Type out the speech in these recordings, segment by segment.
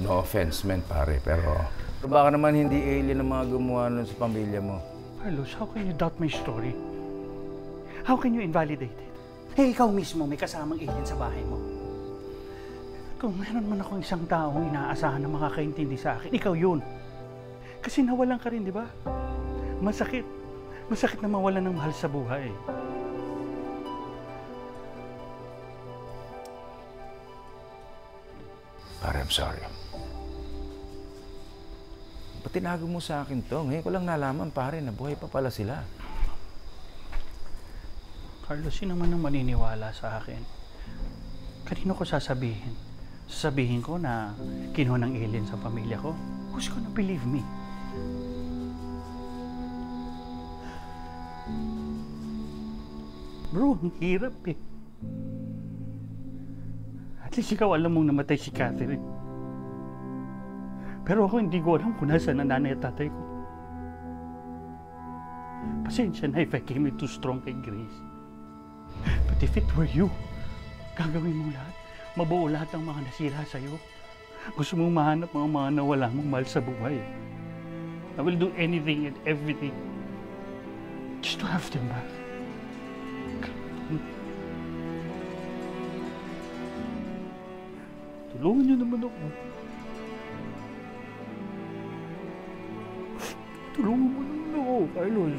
No offense, man, pare, pero baka naman hindi alien ang mga gumawa nun sa pamilya mo. Carlos, how can you doubt my story? How can you invalidate it? Eh, ikaw mismo may kasamang alien sa bahay mo. Kung meron man akong isang taong inaasahan na makakaintindi sa akin, ikaw yun. Kasi nawalan ka rin, di ba? Masakit. Masakit na mawalan ng mahal sa buhay. Pare, I'm sorry. Ba't tinago mo sa akin to? Ngayon ko lang nalaman, pare, na buhay pa pala sila. Carlos, sino man ang maniniwala sa akin? Kanino ko sasabihin? Sasabihin ko na kinuha ng alien sa pamilya ko? Who's gonna believe me? Bro, ang hirap eh. At least ikaw alam mong namatay si Catherine. Pero ako hindi ko alam kung nasaan ang nanay at tatay ko. Pasensya na if I came in too strong kay Grace. But if it were you, gagawin mo lahat. Mabuo lahat ng mga nasira sa'yo. Gusto mong mahanap mga nawala mong mahal sa buhay. I will do anything and everything just to have them back. Tulungan niyo naman ako. Tulungan mo naman ako, Carlos.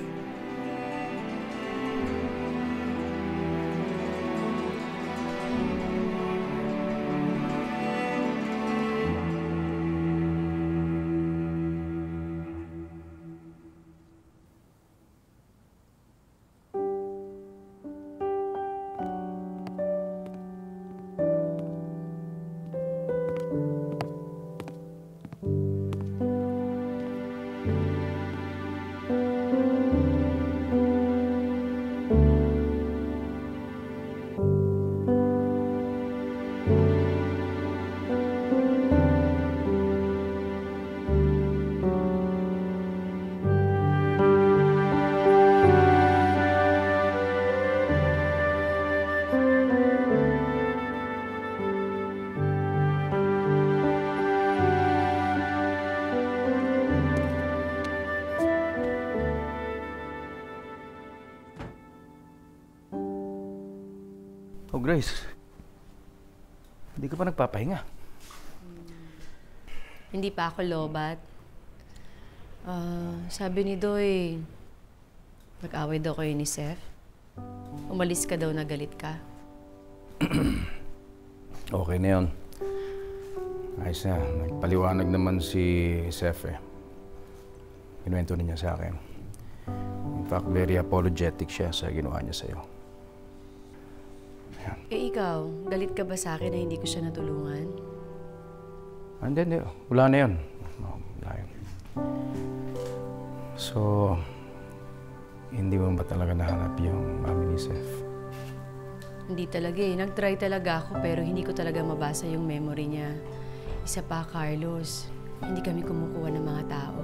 Oh, Grace. Hindi ka pa nagpapahinga. Hindi pa ako lobat. Sabi ni Doy, nag-away daw kayo ni Seth. Umalis ka daw na galit ka. Okay na yun. Ayos na. Nagpaliwanag naman si Seth eh. Kinuwento niya sa akin. In fact, very apologetic siya sa ginawa niya sa'yo. Ayan. Eh ikaw, galit ka ba sa akin na hindi ko siya natulungan? Hindi. Wala na yun. Wala yun. So, hindi mo ba talaga nahanap yung mami ni Seth? Hindi talaga eh. Nag-try talaga ako pero hindi ko talaga mabasa yung memory niya. Isa pa, Carlos, hindi kami kumukuha ng mga tao.